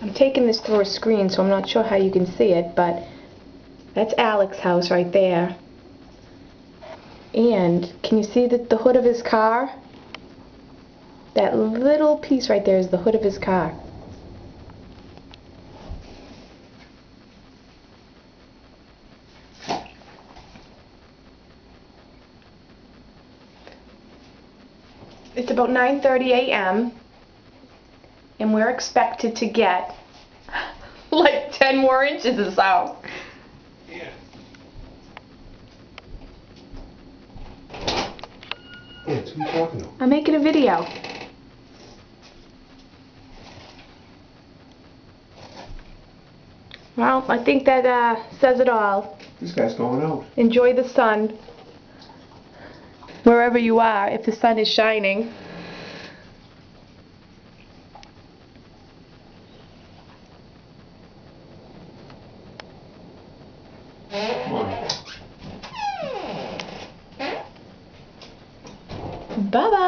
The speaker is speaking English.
I'm taking this through a screen, so I'm not sure how you can see it, but that's Alex's house right there. And can you see the hood of his car? That little piece right there is the hood of his car. It's about 9:30 a.m. and we're expected to get like 10 more inches of snow. Yeah. Yeah, it's who you talking to? I'm making a video. Well, I think that says it all. This guy's going out. Enjoy the sun. Wherever you are, if the sun is shining. Come on. Bye-bye.